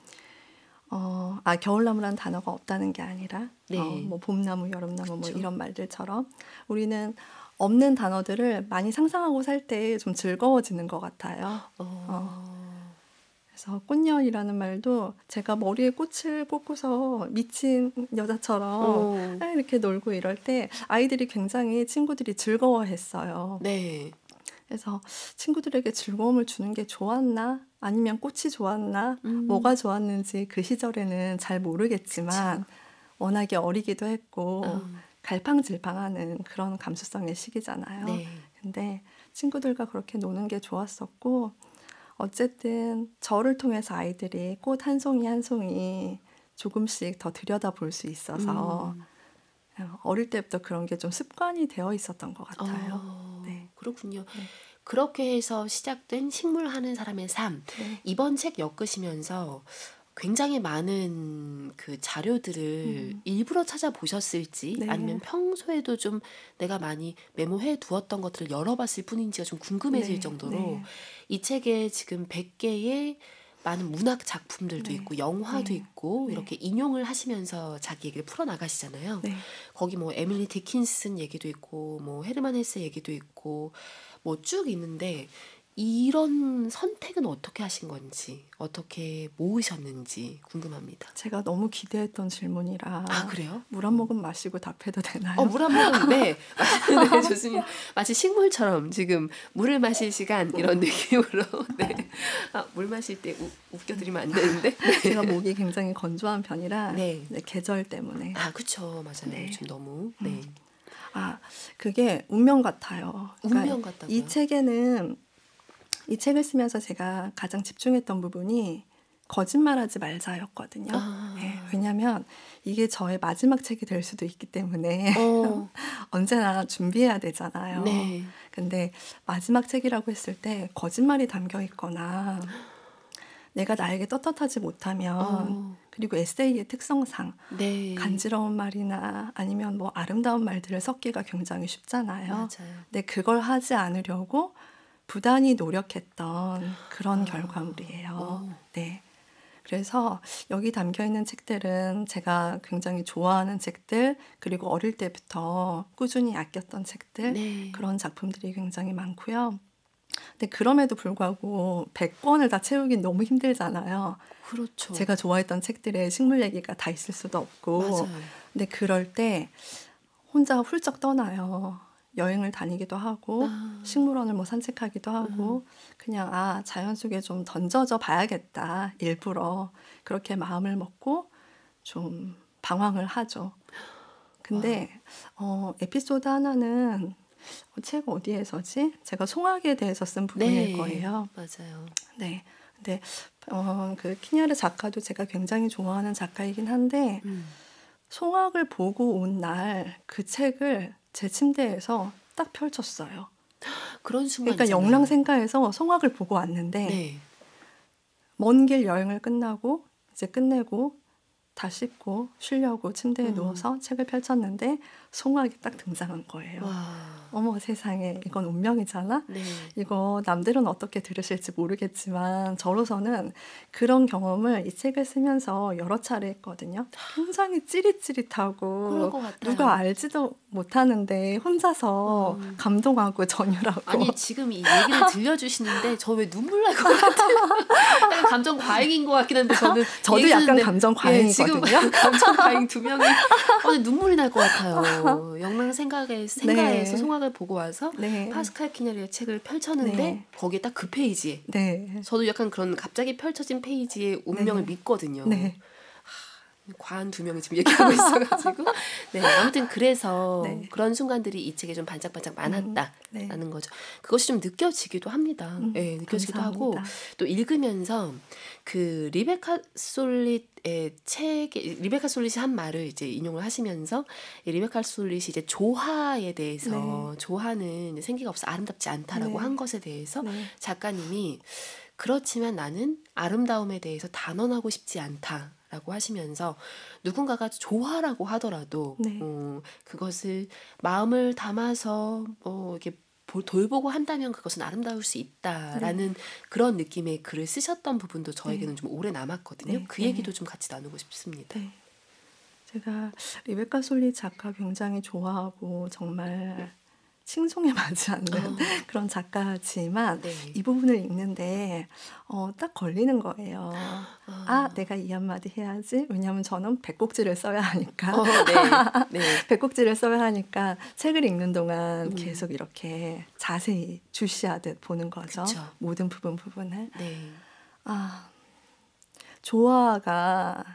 겨울나무라는 단어가 없다는 게 아니라 뭐 봄나무, 여름나무 뭐 이런 말들처럼 우리는 없는 단어들을 많이 상상하고 살 때 좀 즐거워지는 것 같아요. 그래서 꽃년이라는 말도 제가 머리에 꽃을 꽂고서 미친 여자처럼 이렇게 놀고 이럴 때 아이들이 굉장히 친구들이 즐거워했어요. 네. 그래서 친구들에게 즐거움을 주는 게 좋았나? 아니면 꽃이 좋았나? 뭐가 좋았는지 그 시절에는 잘 모르겠지만 그쵸. 워낙에 어리기도 했고 갈팡질팡하는 그런 감수성의 시기잖아요. 네. 근데 친구들과 그렇게 노는 게 좋았었고 어쨌든 저를 통해서 아이들이 꽃 한 송이 한 송이 조금씩 더 들여다볼 수 있어서 어릴 때부터 그런 게 좀 습관이 되어 있었던 것 같아요. 네. 그렇군요. 네. 그렇게 해서 시작된 식물하는 사람의 삶. 네. 이번 책 엮으시면서 굉장히 많은 그 자료들을 일부러 찾아보셨을지 네. 아니면 평소에도 좀 내가 많이 메모해 두었던 것들을 열어봤을 뿐인지가 좀 궁금해질 정도로 이 책에 지금 100개의 많은 문학 작품들도 있고 영화도 있고 이렇게 인용을 하시면서 자기 얘기를 풀어나가시잖아요. 거기 뭐 에밀리 디킨슨 얘기도 있고 뭐 헤르만 헤세 얘기도 있고 뭐 쭉 있는데 이런 선택은 어떻게 하신 건지, 어떻게 모으셨는지 궁금합니다. 제가 너무 기대했던 질문이라. 그래요? 물 한 모금 마시고 답해도 되나요? 물 한 모금, 네. 네, 좋습니다. 마치 식물처럼 지금 물을 마실 시간 이런 느낌으로. 네. 물 마실 때 웃겨드리면 안 되는데. 네. 제가 목이 굉장히 건조한 편이라 계절 때문에. 그쵸. 맞아요. 네. 좀 너무. 네. 그게 운명 같아요. 그러니까 운명 같다고요? 이 책을 쓰면서 제가 가장 집중했던 부분이 거짓말하지 말자였거든요. 네, 왜냐하면 이게 저의 마지막 책이 될 수도 있기 때문에 언제나 준비해야 되잖아요. 네. 근데 마지막 책이라고 했을 때 거짓말이 담겨 있거나 내가 나에게 떳떳하지 못하면 그리고 에세이의 특성상 간지러운 말이나 아니면 뭐 아름다운 말들을 섞기가 굉장히 쉽잖아요. 맞아요. 근데 그걸 하지 않으려고 부단히 노력했던 그런 결과물이에요. 네. 그래서 여기 담겨있는 책들은 제가 굉장히 좋아하는 책들, 그리고 어릴 때부터 꾸준히 아꼈던 책들, 그런 작품들이 굉장히 많고요. 근데 그럼에도 불구하고 100권을 다 채우긴 너무 힘들잖아요. 그렇죠. 제가 좋아했던 책들에 식물 얘기가 다 있을 수도 없고. 맞아요. 근데 그럴 때 혼자 훌쩍 떠나요. 여행을 다니기도 하고 식물원을 뭐 산책하기도 하고 그냥 자연 속에 좀 던져져 봐야겠다. 일부러 그렇게 마음을 먹고 좀 방황을 하죠. 근데 에피소드 하나는 책 어디에서지? 제가 송악에 대해서 쓴 부분일 거예요. 맞아요. 네. 근데 그 키냐르 작가도 제가 굉장히 좋아하는 작가이긴 한데 송악을 보고 온 날 그 책을 제 침대에서 딱 펼쳤어요. 그런 순간 그러니까 있잖아요. 영랑생가에서 송악을 보고 왔는데 네. 먼 길 여행을 끝나고 이제 끝내고 다 씻고 쉬려고 침대에 누워서 책을 펼쳤는데 송악이 딱 등장한 거예요. 와. 어머 세상에 이건 운명이잖아. 네. 이거 남들은 어떻게 들으실지 모르겠지만 저로서는 그런 경험을 이 책을 쓰면서 여러 차례 했거든요. 굉장히 그럴 찌릿찌릿하고 것 같아요. 누가 알지도 못하는데 혼자서 감동하고 전율하고. 아니 지금 이 얘기를 들려주시는데 저 왜 눈물 날 것 같아요. 약간 감정 과잉인 것 같긴 한데 저도 약간 감정 과잉이거든요. 지금 감정 과잉 두 명이 눈물이 날 것 같아요. 영랑 생가에서 네. 송악을 보고 와서 네. 파스칼 키냐리의 책을 펼쳤는데 네. 거기에 딱 그 페이지에 네. 저도 약간 그런 갑자기 펼쳐진 페이지의 운명을 네. 믿거든요. 네. 과한 두 명이 지금 얘기하고 있어가지고 네, 아무튼 그래서 네. 그런 순간들이 이 책에 좀 반짝반짝 많았다라는 네. 거죠. 그것이 좀 느껴지기도 합니다. 네, 느껴지기도 하고 감사합니다. 또 읽으면서 그 리베카 솔릿의 책에 리베카 솔릿이 한 말을 이제 인용을 하시면서 이 리베카 솔릿이 이제 조화에 대해서 조화는 이제 생기가 없어 아름답지 않다라고 네. 한 것에 대해서 네. 작가님이 그렇지만 나는 아름다움에 대해서 단언하고 싶지 않다라고 하시면서 누군가가 조화라고 하더라도 네. 그것을 마음을 담아서 이렇게 돌보고 한다면 그것은 아름다울 수 있다라는 그런 느낌의 글을 쓰셨던 부분도 저에게는 좀 오래 남았거든요. 네. 그 얘기도 좀 같이 나누고 싶습니다. 네. 제가 리베카 솔릿 작가 굉장히 좋아하고 정말 칭송에 맞지 않는 그런 작가지만 네. 이 부분을 읽는데 딱 걸리는 거예요. 내가 이 한마디 해야지. 왜냐하면 저는 백곡지를 써야 하니까. 네. 네. 백곡지를 써야 하니까 책을 읽는 동안 계속 이렇게 자세히 주시하듯 보는 거죠. 그쵸. 모든 부분을. 네. 조화가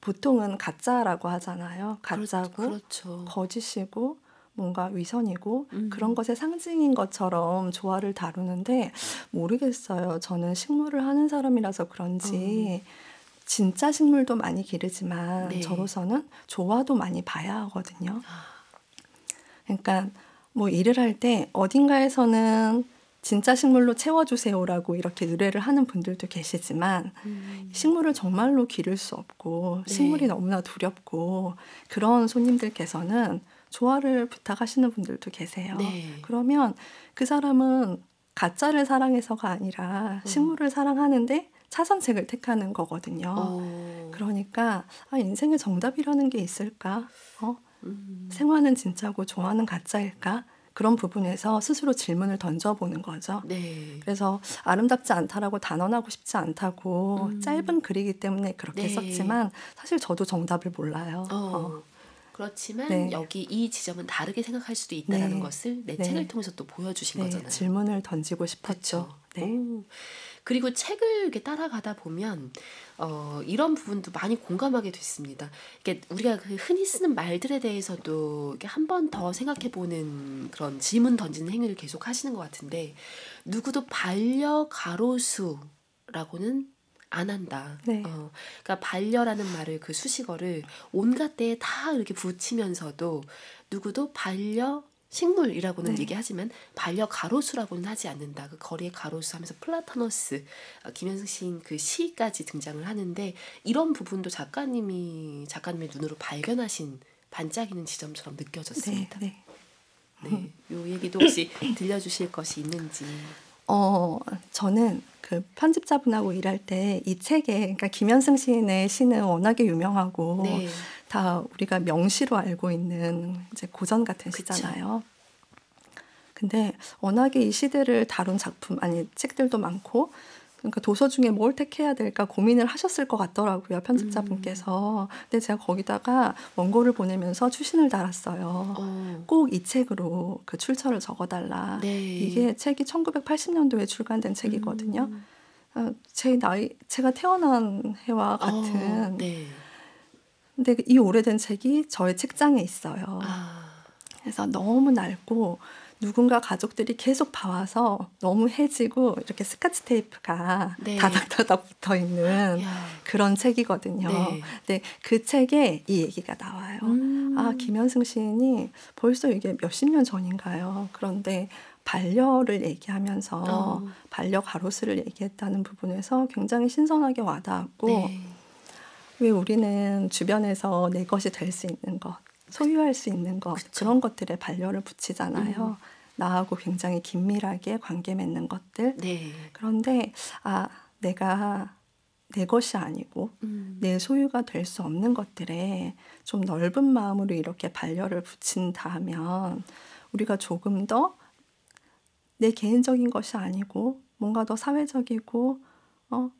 보통은 가짜라고 하잖아요. 가짜고 그렇죠. 거짓이고 뭔가 위선이고 그런 것의 상징인 것처럼 조화를 다루는데 모르겠어요. 저는 식물을 하는 사람이라서 그런지 진짜 식물도 많이 기르지만 네. 저로서는 조화도 많이 봐야 하거든요. 그러니까 뭐 일을 할 때 어딘가에서는 진짜 식물로 채워주세요라고 이렇게 의뢰를 하는 분들도 계시지만 식물을 정말로 기를 수 없고 네. 식물이 너무나 두렵고 그런 손님들께서는 조화를 부탁하시는 분들도 계세요. 네. 그러면 그 사람은 가짜를 사랑해서가 아니라 식물을 사랑하는데 차선책을 택하는 거거든요. 그러니까 인생에 정답이라는 게 있을까? 생화는 진짜고 조화는 가짜일까? 그런 부분에서 스스로 질문을 던져보는 거죠. 네. 그래서 아름답지 않다라고 단언하고 싶지 않다고 짧은 글이기 때문에 그렇게 네. 썼지만 사실 저도 정답을 몰라요. 그렇지만 네. 여기 이 지점은 다르게 생각할 수도 있다는 네. 것을 내 네. 책을 통해서 또 보여주신 거잖아요. 질문을 던지고 싶었죠. 그렇죠. 그리고 책을 이렇게 따라가다 보면 이런 부분도 많이 공감하게 됐습니다. 이게 우리가 그 흔히 쓰는 말들에 대해서도 이렇게 한 번 더 생각해보는 그런 질문 던지는 행위를 계속 하시는 것 같은데 누구도 반려 가로수라고는 안 한다. 네. 그러니까 반려라는 말을 그 수식어를 온갖 데에 다 이렇게 붙이면서도 누구도 반려 식물이라고는 네. 얘기하지만 반려 가로수라고는 하지 않는다. 그 거리의 가로수 하면서 플라타너스, 김현승 시인 그 시까지 등장을 하는데 이런 부분도 작가님의 눈으로 발견하신 반짝이는 지점처럼 느껴졌습니다. 네. 네. 요 얘기도 혹시 들려주실 것이 있는지. 저는 그 편집자분하고 일할 때 이 책에 그러니까 김현승 시인의 시는 워낙에 유명하고 네. 다 우리가 명시로 알고 있는 이제 고전 같은 그쵸. 시잖아요. 근데 워낙에 이 시대를 다룬 책들도 많고 그러니까 도서 중에 뭘 택해야 될까 고민을 하셨을 것 같더라고요. 편집자분께서. 근데 제가 거기다가 원고를 보내면서 추신을 달았어요. 꼭 이 책으로 그 출처를 적어달라. 네. 이게 책이 1980년도에 출간된 책이거든요. 제가 태어난 해와 같은. 네. 근데 이 오래된 책이 저의 책장에 있어요. 그래서 너무 낡고 누군가 가족들이 계속 봐와서 너무 해지고 이렇게 스카치 테이프가 네. 다닥다닥 붙어 있는 그런 책이거든요. 네. 근데 그 책에 이 얘기가 나와요. 김현승 시인이 벌써 이게 몇십 년 전인가요. 그런데 반려를 얘기하면서 어. 반려 가로수를 얘기했다는 부분에서 굉장히 신선하게 와닿았고 네. 왜 우리는 주변에서 내 것이 될 수 있는 것, 소유할 수 있는 것 그쵸. 그런 것들에 반려를 붙이잖아요. 나하고 굉장히 긴밀하게 관계 맺는 것들. 네. 그런데 내가 내 것이 아니고 내 소유가 될 수 없는 것들에 좀 넓은 마음으로 이렇게 반려를 붙인다면 우리가 조금 더 내 개인적인 것이 아니고 뭔가 더 사회적이고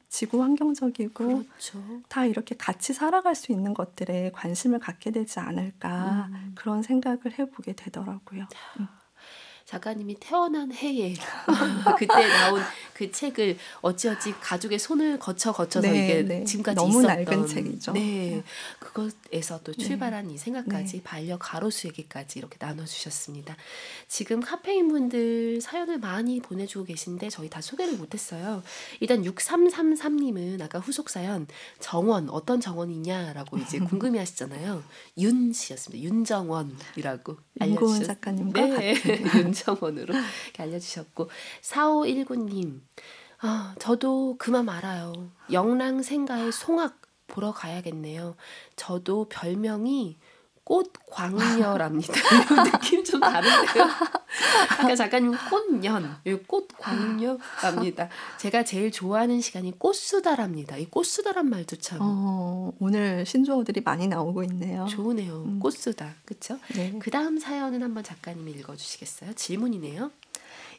지구 환경적이고 그렇죠. 다 이렇게 같이 살아갈 수 있는 것들에 관심을 갖게 되지 않을까 그런 생각을 해보게 되더라고요. 작가님이 태어난 해에 그때 나온 그 책을 어찌어찌 가족의 손을 거쳐서 네, 이게 네. 지금까지 너무 있었던 낡은 책이죠. 네, 그것에서 또 출발한 이 생각까지 네. 반려 가로수 얘기까지 이렇게 나눠주셨습니다. 지금 카페인 분들 사연을 많이 보내주고 계신데 저희 다 소개를 못했어요. 일단 6333님은 아까 후속 사연 정원 어떤 정원이냐라고 이제 궁금해하시잖아요. 윤 씨였습니다. 윤정원이라고 윤고은 알려주셨습니다. 작가님과 네, 같은 윤정원으로 이렇게 알려주셨고 4519님 저도 그만 알아요. 영랑생가의 송악 보러 가야겠네요. 저도 별명이 꽃광녀랍니다. 느낌 좀 다른데요? 아까 작가님 꽃년, 여기 꽃광녀랍니다. 제가 제일 좋아하는 시간이 꽃수다랍니다. 이 꽃수다란 말도 참 오늘 신조어들이 많이 나오고 있네요. 좋으네요. 꽃수다, 그렇죠? 네. 그 다음 사연은 한번 작가님이 읽어주시겠어요? 질문이네요.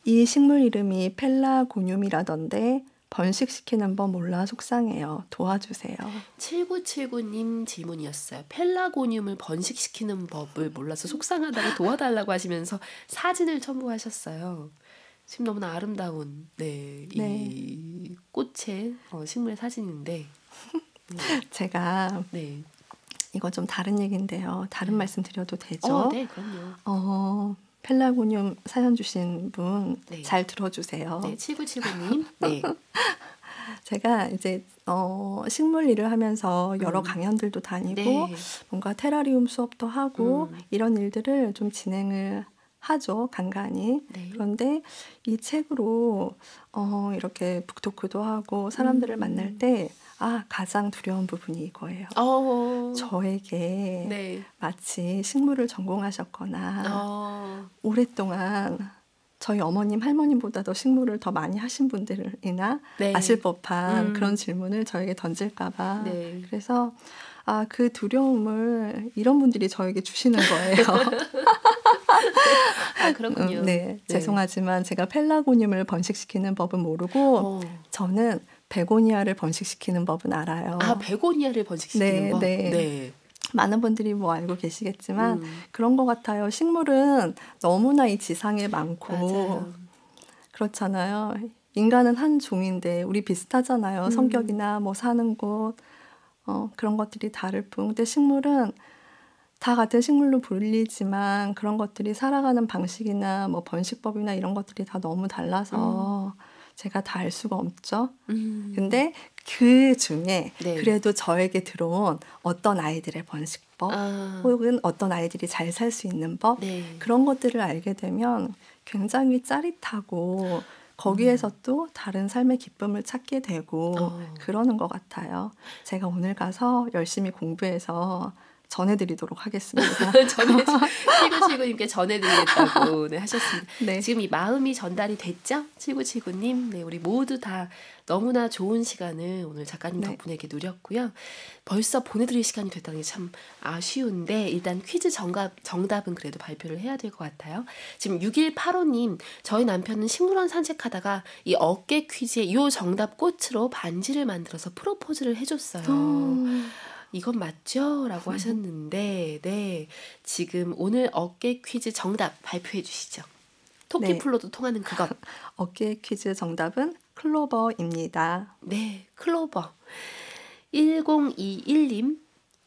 이 식물 이름이 펠라고늄이라던데 번식시키는 법 몰라 속상해요. 도와주세요. 7979님 질문이었어요. 펠라고늄을 번식시키는 법을 몰라서 속상하다고 도와달라고 하시면서 사진을 첨부하셨어요. 지금 너무나 아름다운 이 꽃의 식물의 사진인데 제가 네. 이거 좀 다른 얘기인데요. 다른 말씀 드려도 되죠? 네, 그럼요. 펠라고늄 사연 주신 분 네. 잘 들어주세요. 네, 7979님. 네. 제가 이제 식물 일을 하면서 여러 강연들도 다니고 네. 뭔가 테라리움 수업도 하고 이런 일들을 좀 진행을 하죠, 간간히. 네. 그런데 이 책으로 이렇게 북토크도 하고 사람들을 만날 때 가장 두려운 부분이 이거예요. 저에게 네. 마치 식물을 전공하셨거나 오랫동안 저희 어머님, 할머님보다 더 식물을 더 많이 하신 분들이나 네. 아실 법한 그런 질문을 저에게 던질까 봐. 네. 그래서 그 두려움을 이런 분들이 저에게 주시는 거예요. 그렇군요. 네, 죄송하지만 제가 펠라고늄을 번식시키는 법은 모르고 저는 베고니아를 번식시키는 법은 알아요. 베고니아를 번식시키는 법? 네. 많은 분들이 알고 계시겠지만 그런 것 같아요. 식물은 너무나 이 지상에 많고 맞아요. 그렇잖아요. 인간은 한 종인데 우리 비슷하잖아요. 성격이나 사는 곳 그런 것들이 다를 뿐. 근데 식물은 다 같은 식물로 불리지만 그런 것들이 살아가는 방식이나 번식법이나 이런 것들이 다 너무 달라서 제가 다 알 수가 없죠. 근데 그 중에 그래도 저에게 들어온 어떤 아이들의 번식법 혹은 어떤 아이들이 잘 살 수 있는 법 그런 것들을 알게 되면 굉장히 짜릿하고 거기에서 또 다른 삶의 기쁨을 찾게 되고 그러는 것 같아요. 제가 오늘 가서 열심히 공부해서 전해드리도록 하겠습니다. 칠구칠구님께 전해드리겠다고 하셨습니다. 네. 지금 이 마음이 전달이 됐죠? 7979님. 네, 우리 모두 다 너무나 좋은 시간을 오늘 작가님 덕분에 이렇게 누렸고요. 벌써 보내드릴 시간이 됐다는 게 참 아쉬운데 일단 퀴즈 정답은 그래도 발표를 해야 될 것 같아요. 지금 6185님, 저희 남편은 식물원 산책하다가 이 어깨 퀴즈의 이 정답 꽃으로 반지를 만들어서 프로포즈를 해줬어요. 이건 맞죠? 라고 하셨는데 지금 오늘 어깨 퀴즈 정답 발표해 주시죠. 토끼풀로도 통하는 그것. 어깨 퀴즈 정답은 클로버입니다. 네, 클로버. 1021님,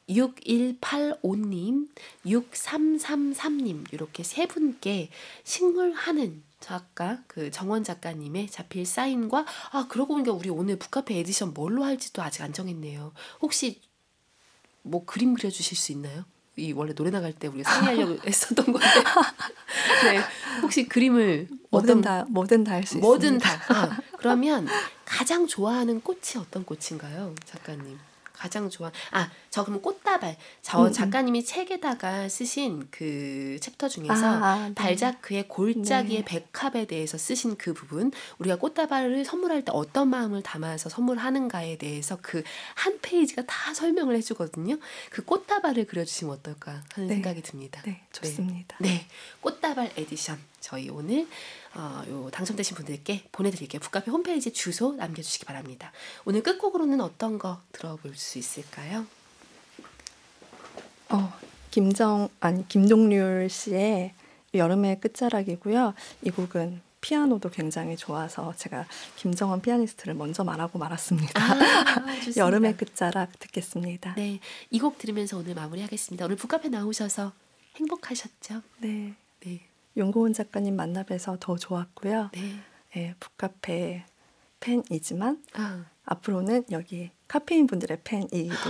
6185님, 6333님 이렇게 세 분께 식물하는 작가, 그 정원 작가님의 자필 사인과 그러고 보니까 우리 오늘 북카페 에디션 뭘로 할지도 아직 안 정했네요. 혹시 그림 그려주실 수 있나요? 이 원래 노래 나갈 때 우리가 상의하려고 했었던 건데 혹시 그림을 뭐든 다 할 수 뭐든 있습니다. 다. 그러면 가장 좋아하는 꽃이 어떤 꽃인가요, 작가님? 가장 저 그럼 꽃다발. 작가님이 책에다가 쓰신 그 챕터 중에서 네. 발자크의 골짜기의 네. 백합에 대해서 쓰신 그 부분, 우리가 꽃다발을 선물할 때 어떤 마음을 담아서 선물하는가에 대해서 그 한 페이지가 다 설명을 해주거든요. 그 꽃다발을 그려주시면 어떨까 하는 생각이 듭니다. 네, 좋습니다. 네, 꽃다발 에디션 저희 오늘 요 당첨되신 분들께 보내드릴게요. 북카페 홈페이지 주소 남겨주시기 바랍니다. 오늘 끝곡으로는 어떤 거 들어볼 수 있을까요? 김동률 씨의 여름의 끝자락이고요. 이 곡은 피아노도 굉장히 좋아서 제가 김정원 피아니스트를 먼저 말하고 말았습니다. 여름의 끝자락 듣겠습니다. 네, 이 곡 들으면서 오늘 마무리하겠습니다. 오늘 북카페 나오셔서 행복하셨죠? 네. 네. 윤고은 작가님 만나 뵈서 더 좋았고요. 네. 네, 북카페 팬이지만 앞으로는 여기 카페인 분들의 팬이기도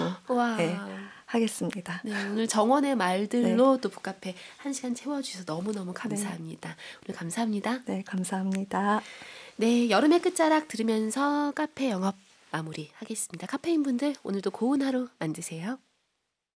하겠습니다. 네, 오늘 정원의 말들로 또 북카페 1시간 채워주셔서 너무너무 감사합니다. 오늘 감사합니다. 네, 감사합니다. 네, 여름의 끝자락 들으면서 카페 영업 마무리하겠습니다. 카페인 분들 오늘도 고운 하루 만드세요.